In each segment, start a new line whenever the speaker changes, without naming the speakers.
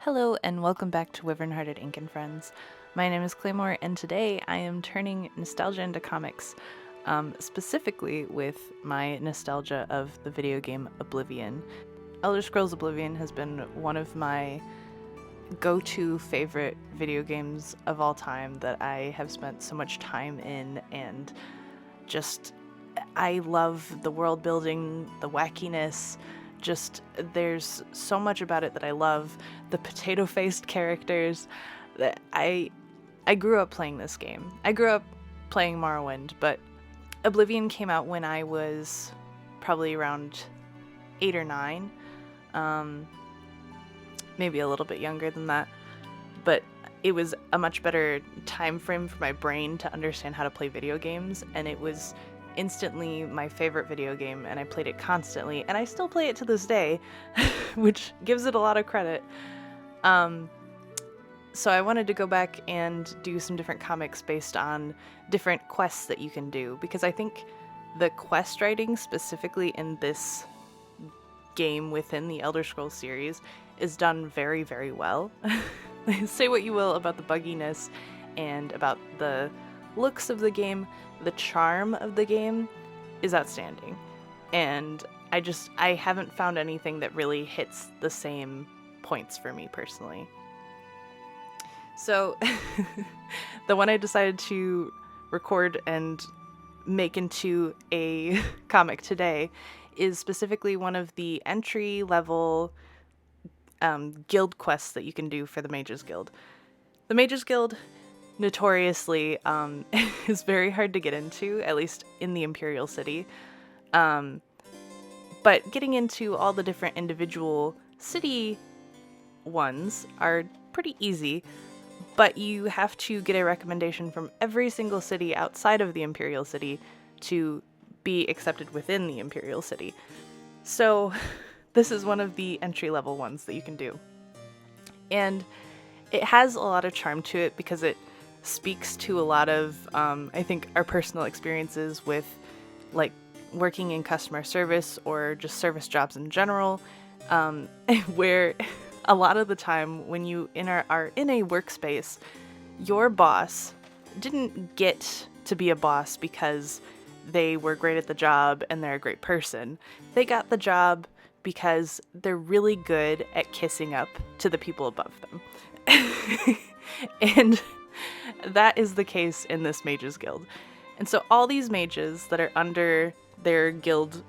Hello and welcome back to Wyvern-Hearted Ink and Friends. My name is Claymore and today I am turning nostalgia into comics, specifically with my nostalgia of the video game Oblivion. Elder Scrolls Oblivion has been one of my go-to favorite video games of all time that I have spent so much time in, and just I love the world building, the wackiness. Just there's so much about it that I love. The potato-faced characters. That I grew up playing this game. I grew up playing Morrowind, but Oblivion came out when I was probably around 8 or 9. Maybe a little bit younger than that. But it was a much better time frame for my brain to understand how to play video games, and it was instantly my favorite video game, and I played it constantly, and I still play it to this day, which gives it a lot of credit. So I wanted to go back and do some different comics based on different quests that you can do, because I think the quest writing specifically in this game within the Elder Scrolls series is done very, very well. Say what you will about the bugginess and about the looks of the game, the charm of the game is outstanding. And I haven't found anything that really hits the same points for me personally. So the one I decided to record and make into a comic today is specifically one of the entry level guild quests that you can do for the Mages Guild. The Mages Guild notoriously is very hard to get into, at least in the Imperial City. But getting into all the different individual city ones are pretty easy, but you have to get a recommendation from every single city outside of the Imperial City to be accepted within the Imperial City. So this is one of the entry-level ones that you can do. And it has a lot of charm to it because it speaks to a lot of, I think, our personal experiences with, like, working in customer service or just service jobs in general, where a lot of the time when you are in a workspace, your boss didn't get to be a boss because they were great at the job and they're a great person. They got the job because they're really good at kissing up to the people above them. And that is the case in this Mages Guild. And so all these mages that are under their guild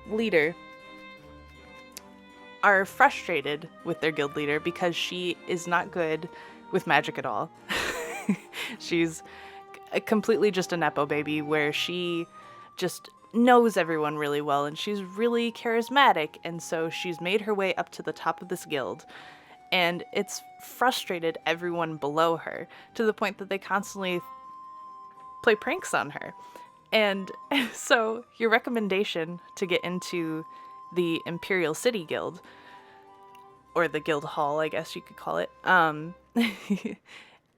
leader are frustrated with their guild leader because she is not good with magic at all. She's completely just a nepo baby where she just knows everyone really well, and she's really charismatic, and so she's made her way up to the top of this guild. And it's frustrated everyone below her to the point that they constantly play pranks on her. And so your recommendation to get into the Imperial City Guild, or the Guild Hall, I guess you could call it,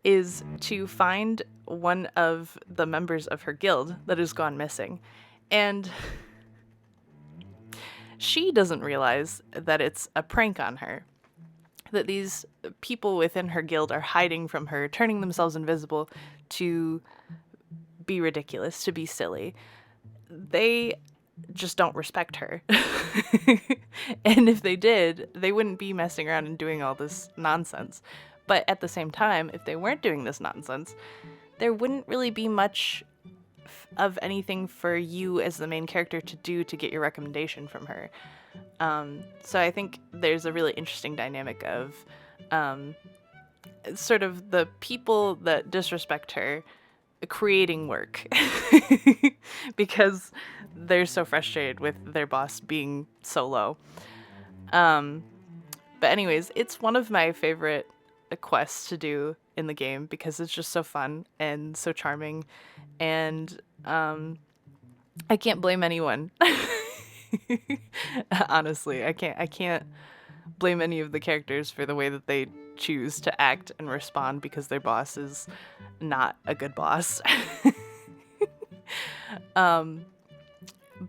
is to find one of the members of her guild that has gone missing. And she doesn't realize that it's a prank on her, that these people within her guild are hiding from her, turning themselves invisible to be ridiculous, to be silly. They just don't respect her. And if they did, they wouldn't be messing around and doing all this nonsense. But at the same time, if they weren't doing this nonsense, there wouldn't really be much of anything for you as the main character to do to get your recommendation from her. So I think there's a really interesting dynamic of sort of the people that disrespect her creating work because they're so frustrated with their boss being so low. But anyways, it's one of my favorite quests to do in the game because it's just so fun and so charming, and I can't blame anyone. Honestly, I can't blame any of the characters for the way that they choose to act and respond because their boss is not a good boss.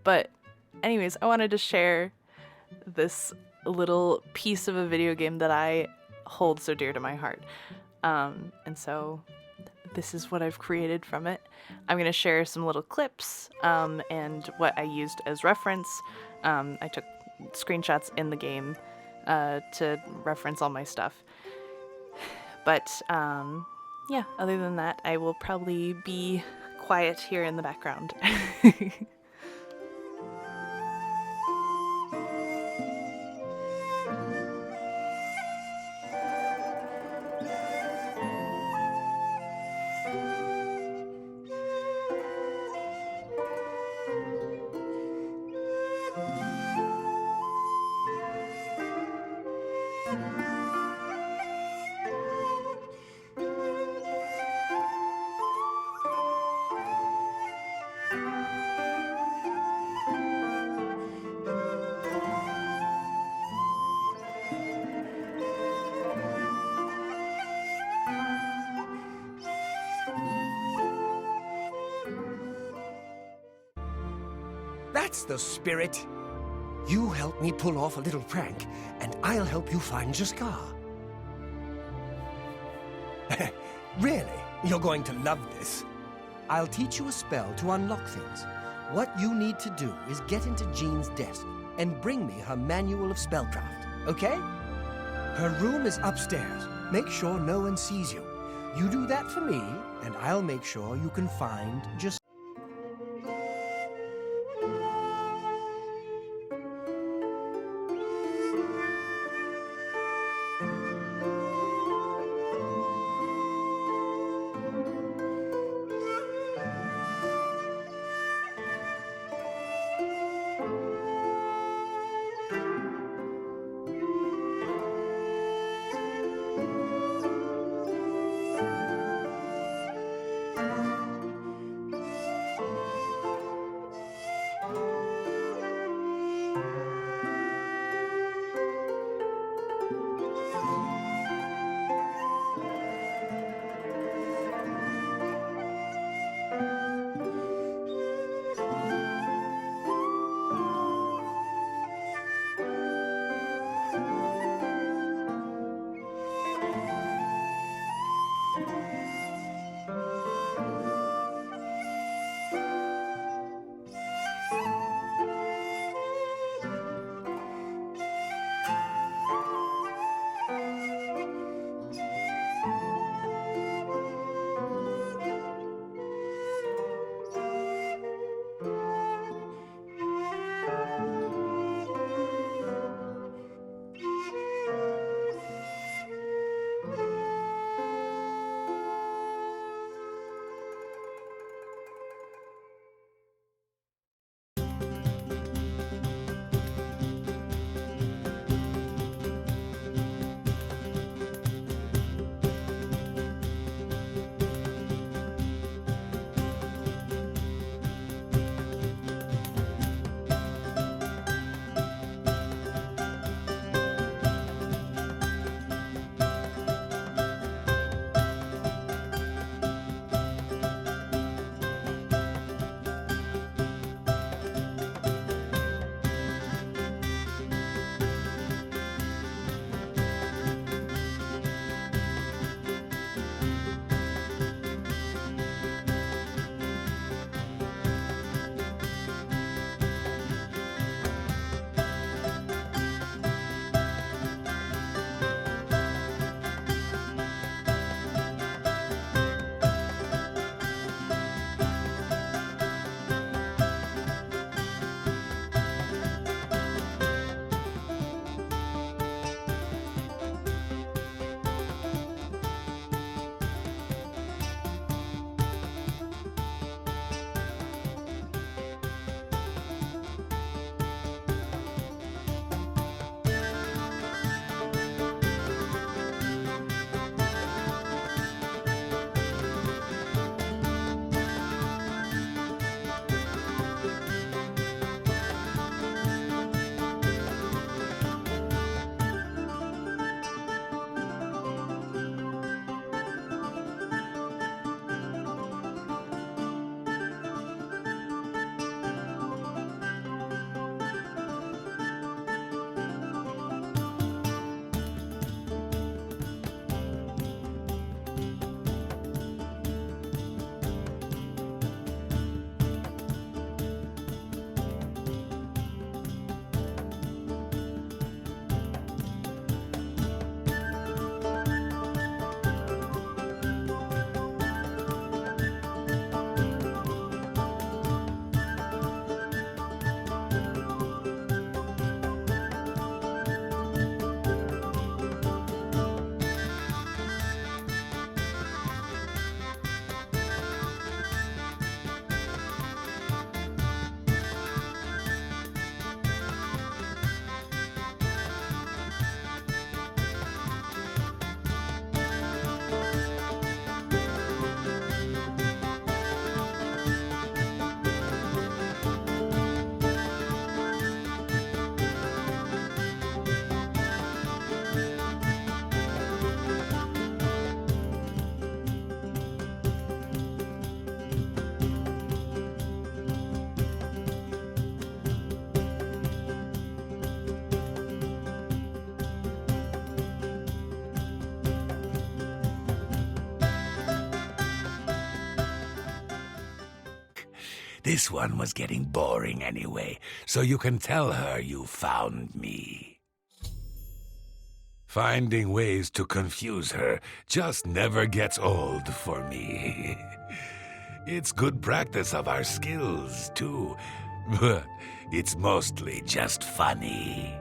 But anyways, I wanted to share this little piece of a video game that I hold so dear to my heart. And so this is what I've created from it. I'm going to share some little clips and what I used as reference. I took screenshots in the game to reference all my stuff. But yeah, other than that, I will probably be quiet here in the background.
That's the spirit. You help me pull off a little prank, and I'll help you find Jaskar. Really? You're going to love this. I'll teach you a spell to unlock things. What you need to do is get into Jean's desk and bring me her manual of spellcraft, okay? Her room is upstairs. Make sure no one sees you. You do that for me, and I'll make sure you can find just...
This one was getting boring anyway, so you can tell her you found me. Finding ways to confuse her just never gets old for me. It's good practice of our skills, too, but it's mostly just funny.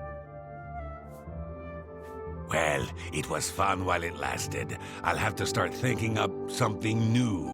Well, it was fun while it lasted. I'll have to start thinking up something new.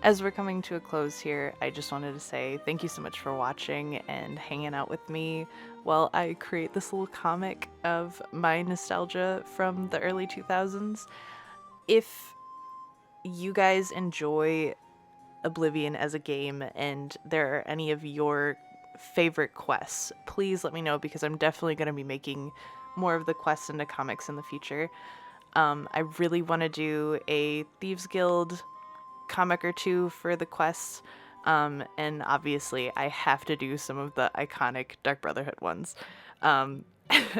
As we're coming to a close here, I just wanted to say thank you so much for watching and hanging out with me while I create this little comic of my nostalgia from the early 2000s. If you guys enjoy Oblivion as a game and there are any of your favorite quests, please let me know, because I'm definitely going to be making more of the quests into comics in the future. I really want to do a Thieves Guild comic or two for the quests, and obviously I have to do some of the iconic Dark Brotherhood ones. I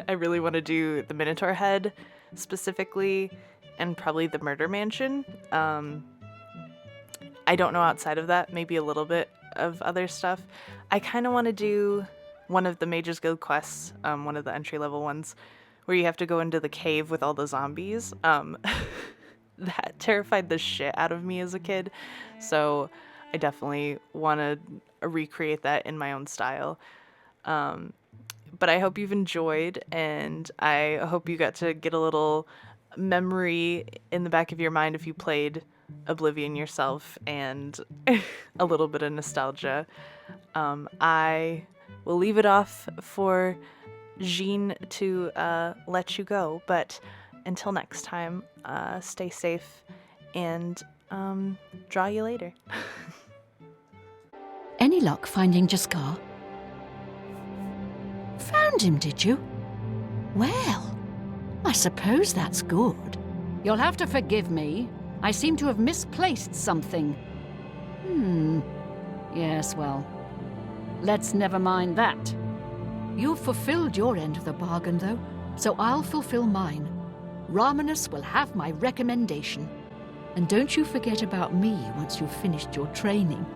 really want to do the Minotaur Head specifically, and probably the Murder Mansion. I don't know outside of that, maybe a little bit of other stuff. I kind of want to do one of the Mages Guild quests, one of the entry-level ones, where you have to go into the cave with all the zombies. That terrified the shit out of me as a kid, so I definitely want to recreate that in my own style. But I hope you've enjoyed, and I hope you got to get a little memory in the back of your mind if you played Oblivion yourself, and a little bit of nostalgia. I will leave it off for Jean to let you go, but until next time, stay safe, and draw you later.
Any any luck finding Jaskar? Found him, did you? Well, I suppose that's good. You'll have to forgive me. I seem to have misplaced something. Yes, well, let's never mind that. You've fulfilled your end of the bargain, though, so I'll fulfill mine. Ramanus will have my recommendation. And don't you forget about me once you've finished your training.